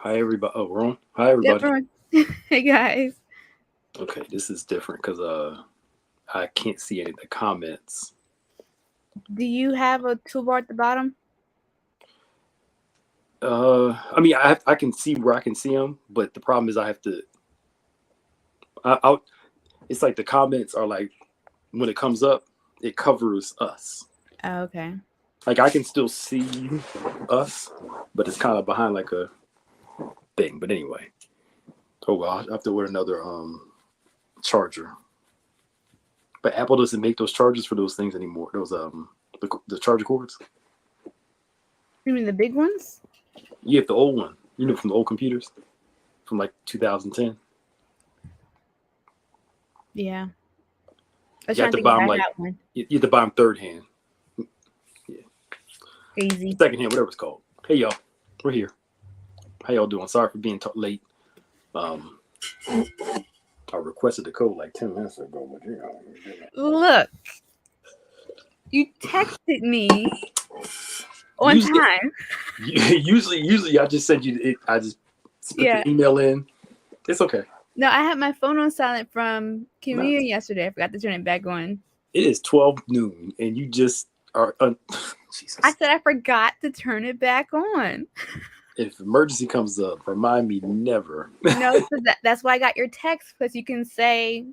Hi, everybody. Oh, we're on. Hi, Yep, everybody. we're on. Hey guys. Okay, this is different because I can't see any of the comments. Do you have a toolbar at the bottom? I mean, I can see where I can see them, but the problem is I have to. I it's like the comments are like when it comes up, it covers us. Oh, okay. Like I can still see us, but it's kind of behind like a thing. But anyway, oh well, I have to wear another charger. But Apple doesn't make those chargers for those things anymore. Those the charger cords. You mean the big ones? You have the old one, from the old computers from like 2010. Yeah. I was You have trying to to think buy if them I like had one. you have to buy them third hand, yeah, Crazy. second hand, whatever it's called. Hey y'all, we're here. How y'all doing? Sorry for being late. Um, I requested the code like 10 minutes ago, but Look, you texted me on usually, time. usually I just send you it. I just put Yeah. the email in. It's okay. No, I had my phone on silent from No, communion yesterday. I forgot to turn it back on. it is 12 noon, and you just are. I Jesus. said I forgot to turn it back on. If emergency comes up, remind me never. No, so that's why I got your text, because you can say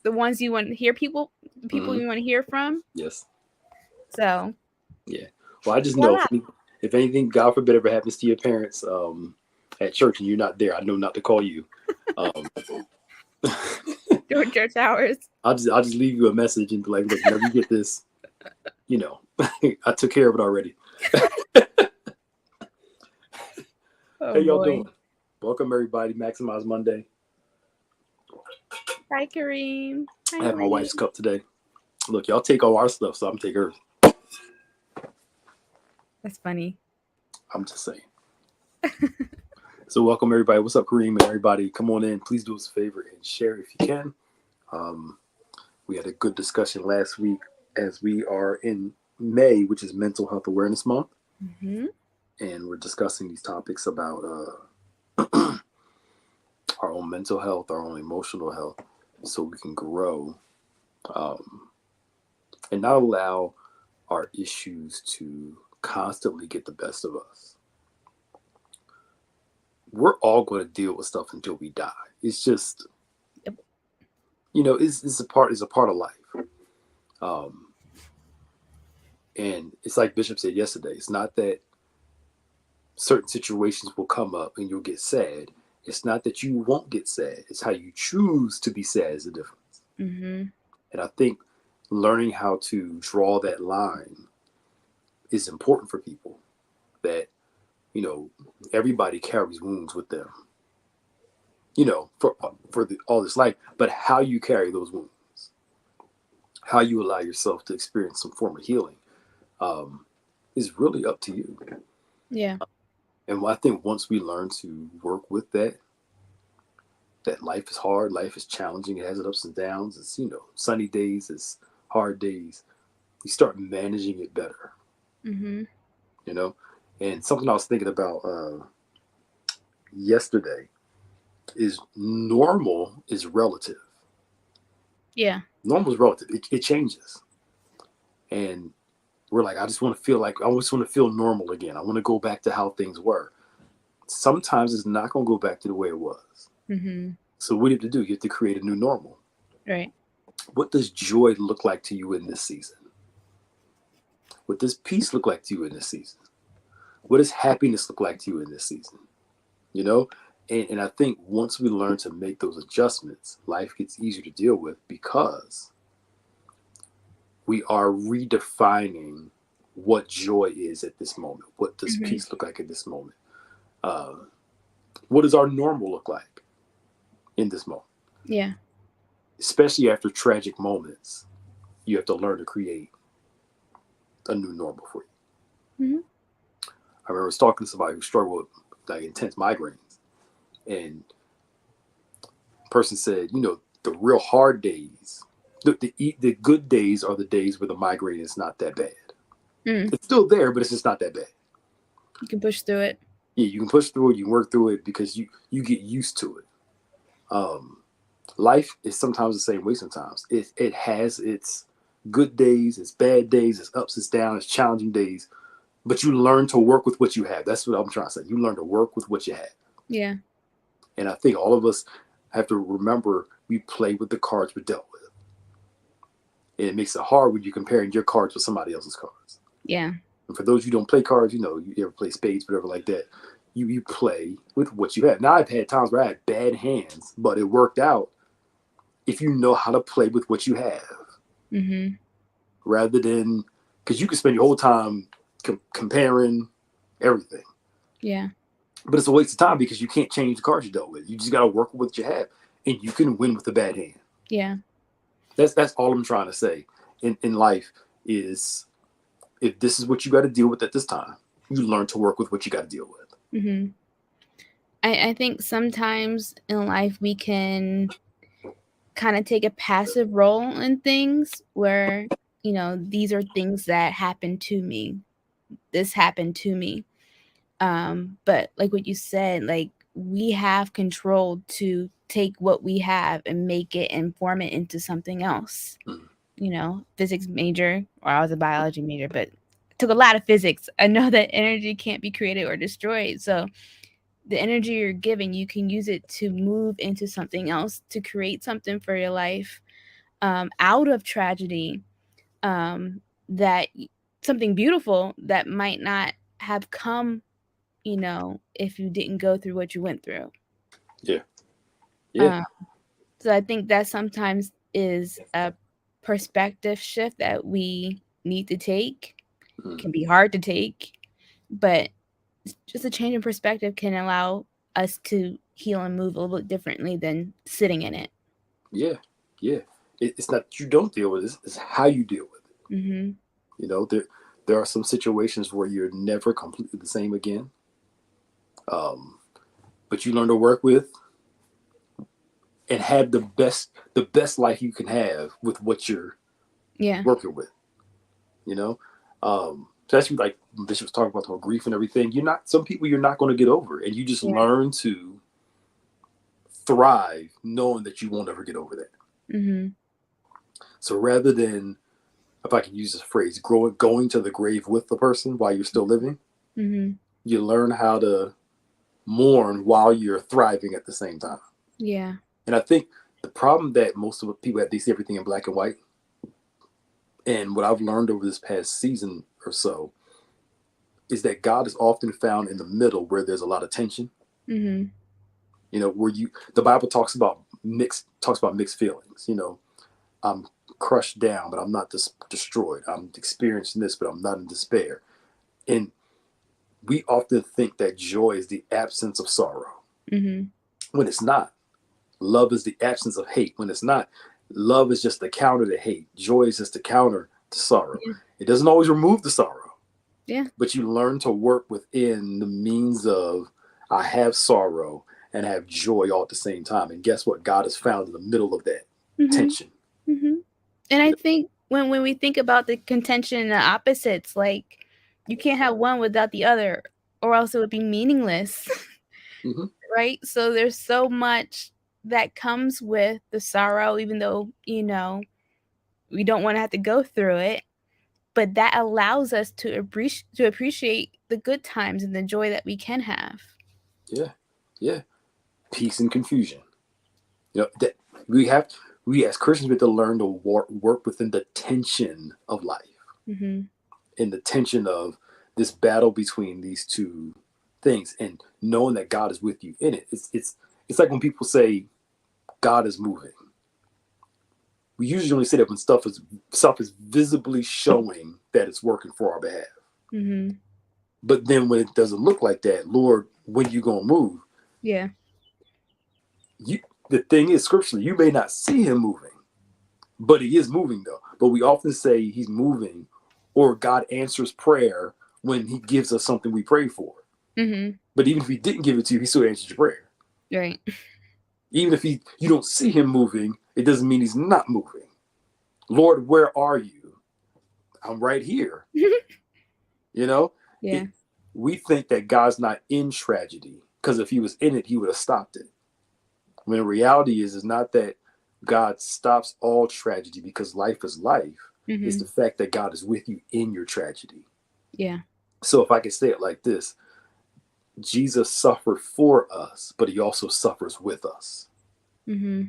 the ones you want to hear, people Hmm. you want to hear from. Yes. So Yeah. Well, I just know voila. if anything, God forbid, ever happens to your parents at church and you're not there, I know not to call you. Um, During church hours. I'll just leave you a message and be like, look, whenever you get this, I took care of it already. How Oh y'all boy. doing? Welcome everybody. Maximize Monday. Hi Kareem. I Hi have my Elaine. wife's cup today. Look, y'all take all our stuff, so I'm take hers. That's funny. I'm just saying. So welcome everybody. What's up, Kareem and everybody? Come on in. Please do us a favor and share if you can. Um, we had a good discussion last week as we are in May, which is Mental Health Awareness Month, Hmm. and we're discussing these topics about our own mental health, our own emotional health, so we can grow um, and not allow our issues to constantly get the best of us. We're all going to deal with stuff until we die. It's just, Yep. it's a part of life. Um, and it's like Bishop said yesterday. It's not that certain situations will come up and you'll get sad. It's not that you won't get sad. It's how you choose to be sad is the difference. Hmm. And I think learning how to draw that line is important for people. That you know everybody carries wounds with them. All this life, but how you carry those wounds, how you allow yourself to experience some form of healing, um, is really up to you. Yeah. And I think once we learn to work with that life is hard, life is challenging, it has its ups and downs. It's sunny days, it's hard days. You start managing it better, Hmm. you know. And something I was thinking about yesterday is normal is relative. Yeah. Normal is relative. It changes, and we're like, I just want to feel normal again. I want to go back to how things were. Sometimes it's not going to go back to the way it was. Hmm. So what do you have to do? You have to create a new normal. Right. What does joy look like to you in this season? What does peace look like to you in this season? What does happiness look like to you in this season? You know? And I think once we learn to make those adjustments, life gets easier to deal with because we are redefining what joy is at this moment. What does Hmm. peace look like at this moment? Uh, what does our normal look like in this moment? Yeah. Especially after tragic moments, you have to learn to create a new normal for you. Hmm. I remember talking to somebody who struggled with like intense migraines, and the person said, the real hard days, the good days are the days where the migraine is not that bad. Mm. It's still there, but it's just not that bad. You can push through it. Yeah, you can push through it, you can work through it because you get used to it. Life is sometimes the same way. Sometimes it has its good days, its bad days, its ups, its downs, its challenging days. But you learn to work with what you have. That's what I'm trying to say. You learn to work with what you have. Yeah. And I think all of us have to remember we play with the cards we're dealt with. And it makes it hard when you're comparing your cards with somebody else's cards. Yeah. And for those who don't play cards, you ever play spades, whatever like that, you play with what you have. Now, I've had times where I had bad hands, but it worked out if you know how to play with what you have. Mm-hmm. Rather than, because you can spend your whole time comparing everything. Yeah. But it's a waste of time because you can't change the cards you dealt with. You just got to work with what you have, and you can win with a bad hand. Yeah. That's all I'm trying to say in life is, if this is what you got to deal with at this time, you learn to work with what you got to deal with. Mm-hmm. I think sometimes in life we can kind of take a passive role in things where, these are things that happen to me. This happened to me. But like what you said, like, we have control to take what we have and make it and form it into something else. Physics major, or I was a biology major, but took a lot of physics. I know that energy can't be created or destroyed. So the energy you're giving, you can use it to move into something else, to create something for your life, out of tragedy, that something beautiful that might not have come, if you didn't go through what you went through. Yeah. So I think that sometimes is a perspective shift that we need to take. It can be hard to take, but just a change in perspective can allow us to heal and move a little bit differently than sitting in it. Yeah. It's not that you don't deal with it, it's how you deal with it. Mm-hmm. There are some situations where you're never completely the same again. But you learn to work with and have the best life you can have with what you're working with. So that's like Bishop was talking about, the whole grief and everything. Some people you're not going to get over, and you just learn to thrive knowing that you won't ever get over that. Mm-hmm. So rather than, if I can use this phrase, going to the grave with the person while you're still living, mm-hmm. you learn how to mourn while you're thriving at the same time. Yeah. And I think the problem that most of the people have, they see everything in black and white. And what I've learned over this past season or so is that God is often found in the middle, where there's a lot of tension. Mm-hmm. Where the Bible talks about mixed feelings. I'm crushed down, but I'm not destroyed. I'm experiencing this, but I'm not in despair. And we often think that joy is the absence of sorrow, mm-hmm. when it's not. Love is the absence of hate, when it's not. Love is just the counter to hate. Joy is just the counter to sorrow. Yeah. It doesn't always remove the sorrow. Yeah. But you learn to work within the means of, I have sorrow and have joy all at the same time. And guess what? God is found in the middle of that tension. Mm-hmm. And I think when we think about the contention and the opposites, like, you can't have one without the other, or else it would be meaningless. Mm-hmm. Right? So there's so much that comes with the sorrow, even though, we don't want to have to go through it. But that allows us to appreciate the good times and the joy that we can have. Yeah. Peace and confusion. That we as Christians, we have to learn to work within the tension of life. Mm-hmm. In the tension of this battle between these two things, and knowing that God is with you in it. It's like when people say God is moving. We usually only say that when stuff is visibly showing that it's working for our behalf. Mm-hmm. But then when it doesn't look like that, Lord, when you gonna move? Yeah. The thing is, scripturally, you may not see him moving, but he is moving though. But we often say he's moving, or God answers prayer when he gives us something we pray for. Mm-hmm. But even if he didn't give it to you, he still answers your prayer. Right. Even if you don't see him moving, it doesn't mean he's not moving. Lord, where are you? I'm right here. Yeah. we think that God's not in tragedy because if he was in it, he would have stopped it. When the reality is not that God stops all tragedy because life is life. It's Mm-hmm. the fact that God is with you in your tragedy. Yeah. So if I could say it like this, Jesus suffered for us, but he also suffers with us. Mm-hmm.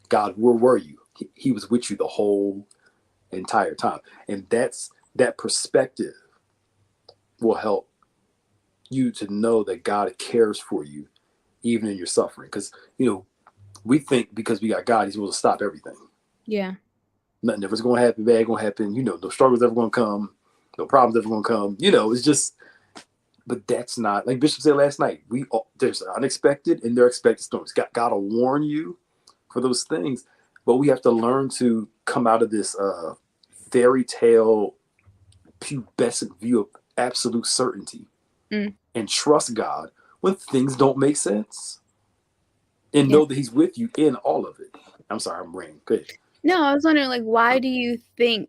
God, where were you? He was with you the whole entire time. And that perspective will help you to know that God cares for you even in your suffering. Because, we think because we got God, he's going to stop everything. Yeah. Nothing ever's going to happen, bad going to happen. No struggle's ever going to come. No problems ever going to come. It's just, but that's not, like Bishop said last night, there's unexpected and there are expected storms. God will warn you for those things, but we have to learn to come out of this fairy tale, pubescent view of absolute certainty and trust God when things don't make sense and know that he's with you in all of it. I'm sorry, I'm ranting. Go ahead. No, I was wondering, like, why do you think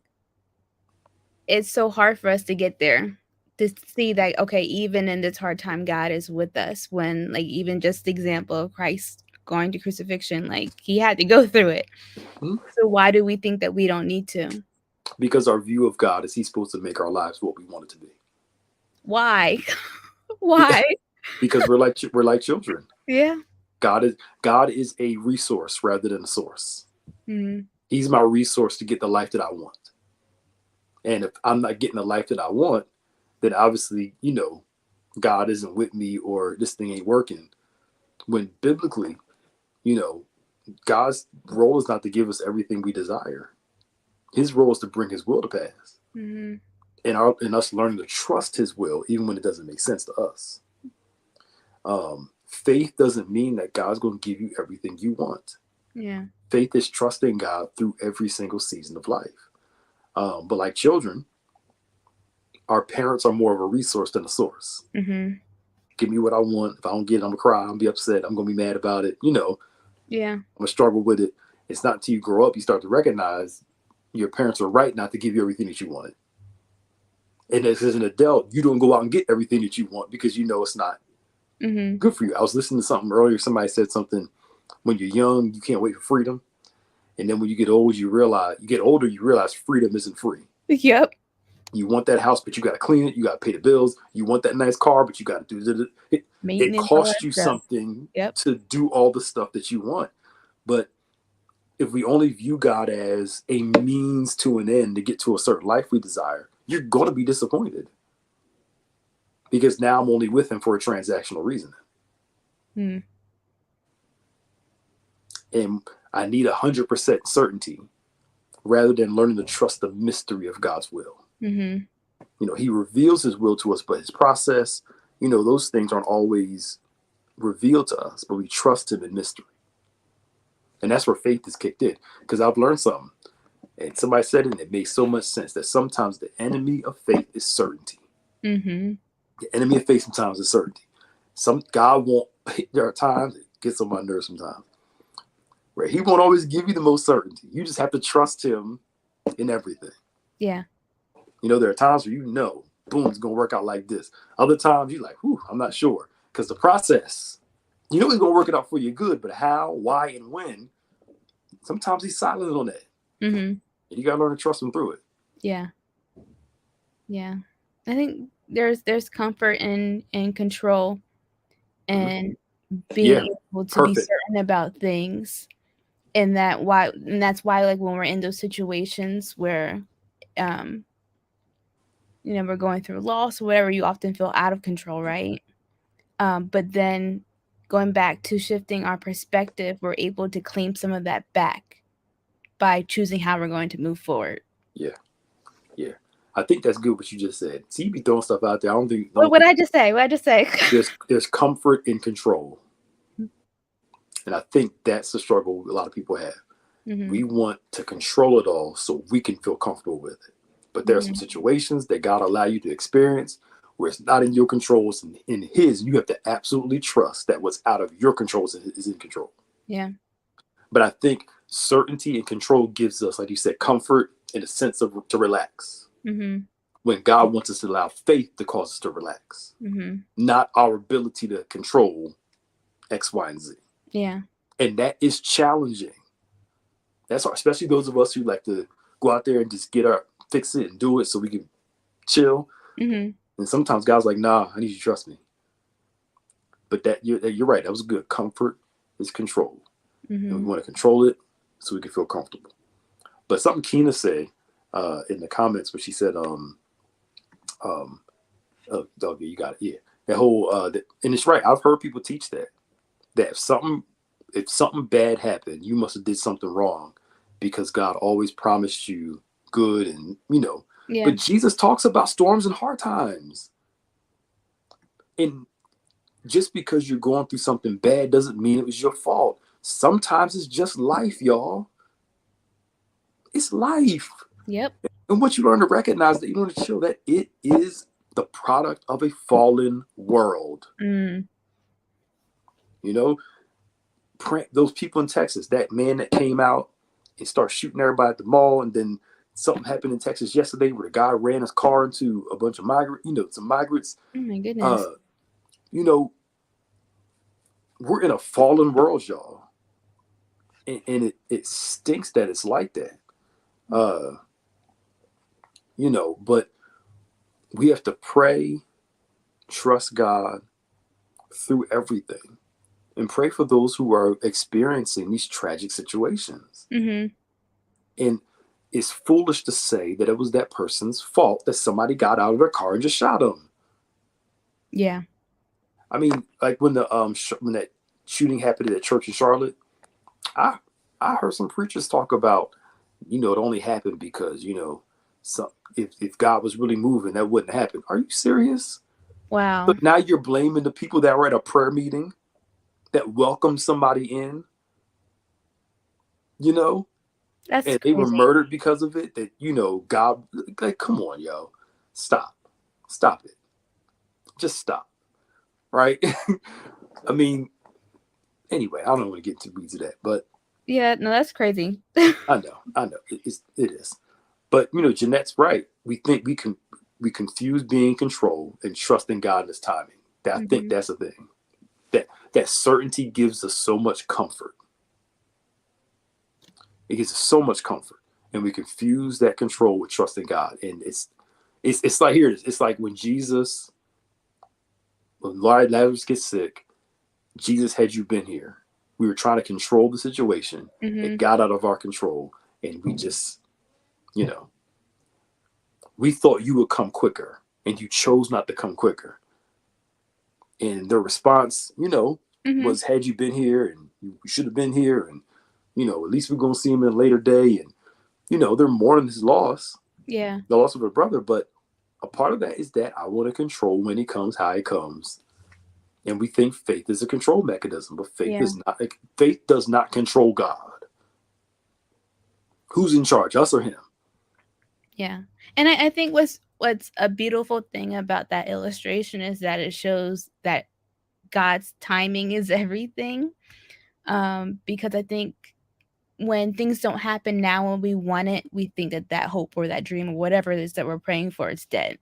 it's so hard for us to get there? To see that, okay, even in this hard time, God is with us. When, like, even just the example of Christ going to crucifixion, like, he had to go through it. Mm-hmm. So why do we think that we don't need to? Because our view of God is he's supposed to make our lives what we want it to be. Why? Why? Because we're like children. Yeah. God is a resource rather than a source. Mm-hmm. He's my resource to get the life that I want. And if I'm not getting the life that I want, then obviously, God isn't with me or this thing ain't working. When biblically, God's role is not to give us everything we desire. His role is to bring his will to pass. Mm-hmm. And us learning to trust his will, even when it doesn't make sense to us. Faith doesn't mean that God's going to give you everything you want. Yeah. Faith is trusting God through every single season of life. But like children, our parents are more of a resource than a source. Mm-hmm. Give me what I want. If I don't get it, I'm going to cry. I'm going to be upset. I'm going to be mad about it. Yeah. I'm going to struggle with it. It's not until you grow up, you start to recognize your parents are right not to give you everything that you wanted. And as an adult, you don't go out and get everything that you want because it's not good for you. I was listening to something earlier. Somebody said something, when you're young, you can't wait for freedom. And then when you get older, you realize freedom isn't free. Yep. You want that house, but you got to clean it. You got to pay the bills. You want that nice car, but you got to do it. It costs you something to do all the stuff that you want. But if we only view God as a means to an end to get to a certain life we desire, you're going to be disappointed. Because now I'm only with him for a transactional reason. Mm. And I need 100% certainty rather than learning to trust the mystery of God's will. Mm-hmm. He reveals his will to us, but his process, those things aren't always revealed to us, but we trust him in mystery. And that's where faith is kicked in. Because I've learned something. And somebody said it, and it makes so much sense that sometimes the enemy of faith is certainty. Mm-hmm. The enemy of faith sometimes is certainty. God won't, there are times, it gets on my nerves sometimes, where he won't always give you the most certainty. You just have to trust him in everything. Yeah. There are times where boom, it's going to work out like this. Other times you're like, whew, I'm not sure. Because the process, he's going to work it out for you good, but how, why, and when, sometimes he's silent on that. Mm-hmm. And you got to learn to trust him through it. Yeah. Yeah. I think there's comfort in control and being able to be certain about things. And that's why, like, when we're in those situations where, we're going through loss or whatever, you often feel out of control, right? But then going back to shifting our perspective, we're able to claim some of that back by choosing how we're going to move forward. Yeah. Yeah. I think that's good what you just said. See, you be throwing stuff out there. What did I just say? There's comfort in control. And I think that's the struggle a lot of people have. Mm-hmm. We want to control it all so we can feel comfortable with it. But there are some situations that God allow you to experience where it's not in your control, it's in his. You have to absolutely trust that what's out of your control is in control. Yeah. But I think certainty and control gives us, like you said, comfort and a sense of to relax. Mm-hmm. when God wants us to allow faith to cause us to relax, not our ability to control X, Y, and Z. Yeah. And that is challenging. That's hard, especially those of us who like to go out there and just fix it and do it so we can chill. And sometimes God's like, nah, I need you to trust me. But you're right. That was good. Comfort is control. And we want to control it so we can feel comfortable. But something Keena said in the comments where she said, oh, you got it. Yeah. That whole, and it's right. I've heard people teach that if something bad happened, you must have did something wrong because God always promised you good and, Yeah. But Jesus talks about storms and hard times. And just because you're going through something bad doesn't mean it was your fault. Sometimes it's just life, y'all. It's life. Yep. And once you learn to recognize that, you learn to chill, that it is the product of a fallen world. Those people in Texas, that man that came out and started shooting everybody at the mall, and then something happened in Texas yesterday where the guy ran his car into a bunch of some migrants. Oh my goodness. We're in a fallen world, y'all. And it stinks that it's like that. But we have to pray, trust God through everything, and pray for those who are experiencing these tragic situations. And it's foolish to say that it was that person's fault that somebody got out of their car and just shot them. Yeah. I mean, like when that shooting happened at that church in Charlotte, I heard some preachers talk about, it only happened because, if God was really moving, that wouldn't happen. Are you serious? Wow. But now you're blaming the people that were at a prayer meeting that welcomed somebody in, That's and they were murdered because of it. That, God, like, come on, yo, stop it. Just stop. Right. I mean, anyway, I don't want to get too weeds of that, but yeah, no, that's crazy. I know it is. But Jeanette's right. We think we confuse being in control and trusting God in His timing. I think that's the thing. That certainty gives us so much comfort. It gives us so much comfort, and we confuse that control with trusting God. And it's like here. It's like when Lazarus gets sick. Jesus, had you been here, we were trying to control the situation. It got out of our control, and we just, we thought you would come quicker, and you chose not to come quicker. And their response, was, had you been here, and you should have been here, and at least we're gonna see him in a later day. And they're mourning his loss, the loss of a brother. But a part of that is that I want to control when he comes, how he comes. And we think faith is a control mechanism, but faith is not. Faith does not control God. Who's in charge, us or him? Yeah. And I think what's a beautiful thing about that illustration is that it shows that God's timing is everything. Because I think when things don't happen now when we want it, we think that hope or that dream or whatever it is that we're praying for is dead.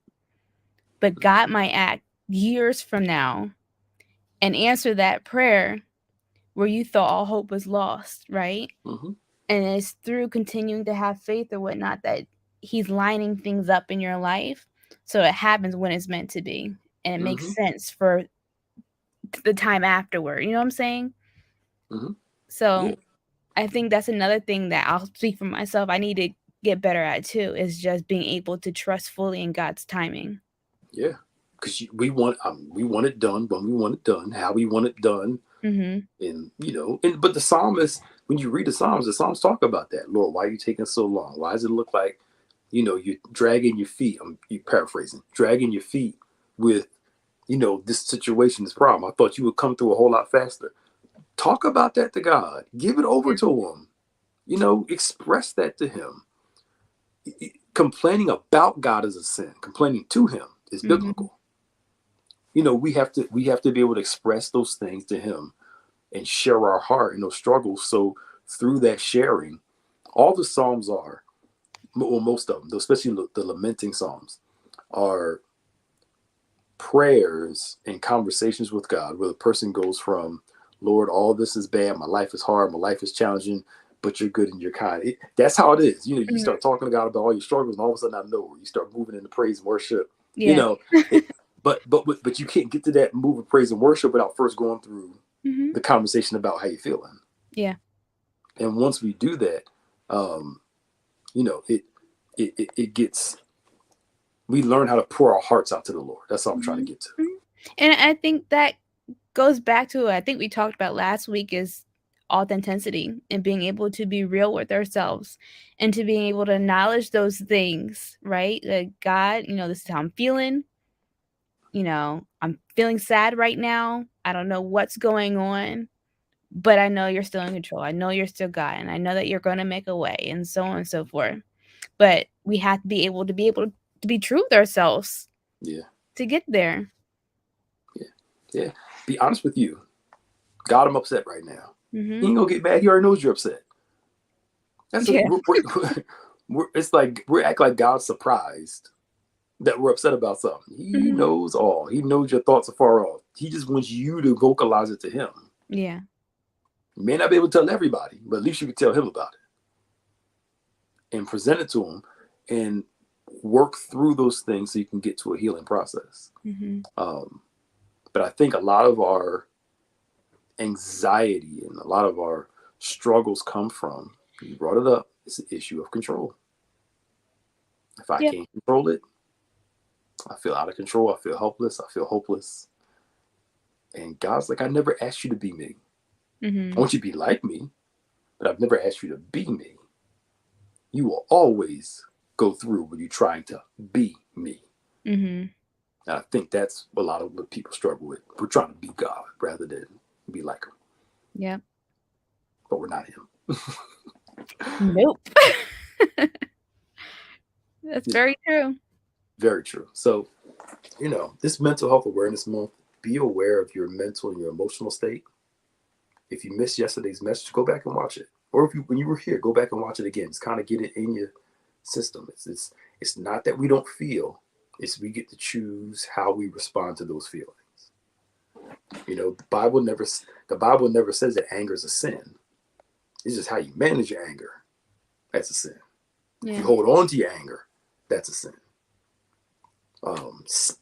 But God might act years from now and answer that prayer where you thought all hope was lost, right? And it's through continuing to have faith or whatnot that He's lining things up in your life so it happens when it's meant to be. And it makes sense for the time afterward. You know what I'm saying? So I think that's another thing that I'll speak for myself. I need to get better at too, is just being able to trust fully in God's timing. Yeah. Because we want it done when we want it done, how we want it done. And, but the psalmist, when you read the Psalms talk about that. Lord, why are you taking so long? Why does it look like, you're dragging your feet? You paraphrasing, dragging your feet with, this situation, this problem. I thought you would come through a whole lot faster. Talk about that to God. Give it over to Him. Express that to Him. Complaining about God is a sin. Complaining to Him is biblical. We have to be able to express those things to Him and share our heart in those struggles. So through that sharing, all the Psalms are, well, most of them, especially the lamenting Psalms, are prayers and conversations with God where the person goes from, Lord, all this is bad, my life is hard, my life is challenging, but you're good and you're kind. That's how it is. You know, you Mhm. start talking to God about all your struggles, and all of a sudden out of nowhere, you start moving into praise and worship. You Yeah. know, it, but you can't get to that move of praise and worship without first going through Mhm. the conversation about how you're feeling. Yeah. And once we do that, um, you know, it gets, we learn how to pour our hearts out to the Lord. That's all I'm trying to Mhm. get to. Mhm. And I think that goes back to what I think we talked about last week is authenticity and being able to be real with ourselves and to being able to acknowledge those things, right? Like, God, this is how I'm feeling. I'm feeling sad right now. I don't know what's going on, but I know you're still in control. I know you're still God, and I know that you're going to make a way, and so on and so forth. But we have to be able to be true with ourselves Yeah, to get there. yeah, yeah. Be honest with you. God, I'm upset right now. He Mhm. ain't gonna get mad. He already knows you're upset. That's a, Yeah. it's like we act like God's surprised that we're upset about something. He Mhm. knows all. He knows your thoughts are far off. He just wants you to vocalize it to him. Yeah. You may not be able to tell everybody, but at least you can tell him about it and present it to him and work through those things so you can get to a healing process. Mhm. Um, but I think a lot of our anxiety and a lot of our struggles come from, you brought it up, it's an issue of control. If I Yep. can't control it, I feel out of control. I feel helpless. I feel hopeless. And God's like, I never asked you to be me. I Mhm. want you to be like me, but I've never asked you to be me. You will always go through when you're trying to be me. Mhm. And I think that's a lot of what people struggle with. We're trying to be God rather than be like him, Yep. but we're not him. Nope. That's You know, very true. very true. So, this mental health awareness month, be aware of your mental and your emotional state. If you missed yesterday's message, go back and watch it. Or if you, when you were here, go back and watch it again. It's kind of get it in your system. It's not that we don't feel. It's we get to choose how we respond to those feelings. The Bible never says that anger is a sin. It's just how you manage your anger. That's a sin. If you Yeah. hold on to your anger, that's a sin.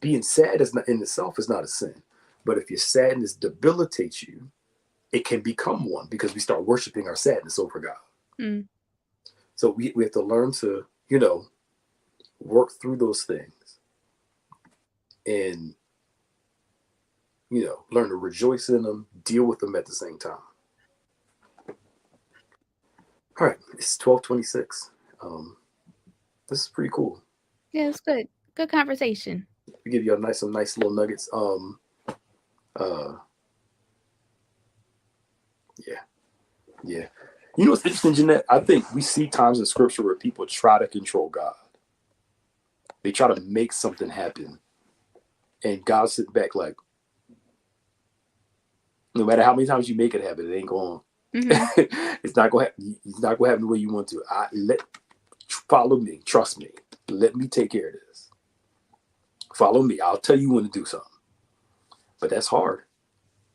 Being sad is not in itself is not a sin, but if your sadness debilitates you, it can become one because we start worshiping our sadness over God. Mm. So we have to learn to, work through those things and, learn to rejoice in them, deal with them at the same time. All right, it's 12:26. Um, this is pretty cool. Yeah, it's good. Good conversation. We give you some nice little nuggets. Uh, yeah, yeah. You know what's interesting, Jeanette? I think we see times in scripture where people try to control God. They try to make something happen, and God sits back like, no matter how many times you make it happen, it ain't going. Mhm. It's not going. It's not going to happen the way you want to. Follow me. Trust me. Let me take care of this. Follow me. I'll tell you when to do something. But that's hard.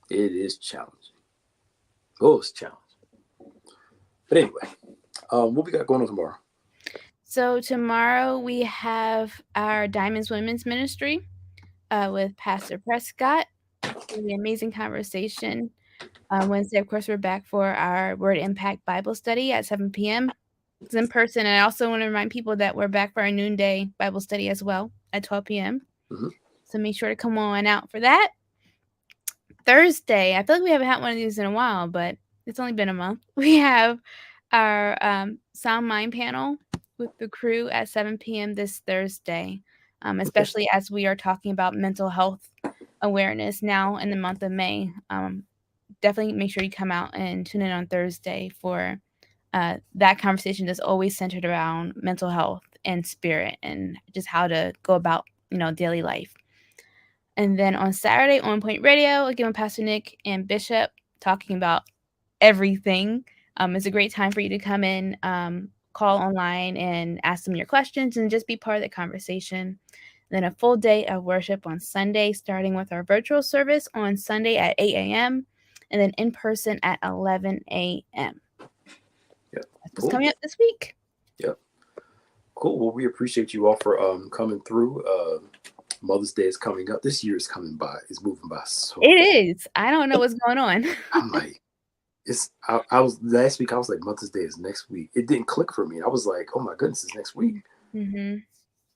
It is challenging. Oh, it's challenging. But anyway, what we got going on tomorrow? So tomorrow we have our Diamonds Women's Ministry with Pastor Prescott. It's going to be an amazing conversation. Wednesday, of course, we're back for our Word Impact Bible study at 7 p.m. It's in person. And I also want to remind people that we're back for our noonday Bible study as well at 12 p.m. Mm-hmm. So make sure to come on out for that. Thursday, I feel like we haven't had one of these in a while, but it's only been a month. We have our Sound Mind panel with the crew at 7 p.m. this Thursday, Okay. especially as we are talking about mental health awareness now in the month of May. Definitely make sure you come out and tune in on Thursday for that conversation that's always centered around mental health and spirit and just how to go about, daily life. And then on Saturday, On Point Radio, again with Pastor Nick and Bishop talking about everything. It's a great time for you to come in, call online and ask them your questions and just be part of the conversation. then a full day of worship on Sunday, starting with our virtual service on Sunday at 8 a.m. and then in person at 11 a.m. Yep. That's what's coming up this week. Yep. Cool. Well, we appreciate you all for coming through. Mother's Day is coming up. This year is coming by. It's moving by so It is. I don't know what's going on. I'm like, I was last week. I was like, Mother's Day is next week. It didn't click for me. I was like, oh my goodness, it's next week. Mm-hmm.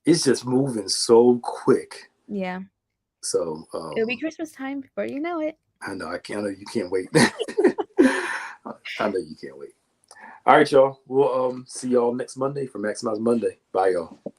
It's just moving so quick. Yeah. So it'll be Christmas time before you know it. I know. I know you can't wait. I know you can't wait. All right, y'all. We'll see y'all next Monday for Maximize Monday. Bye, y'all. Bye.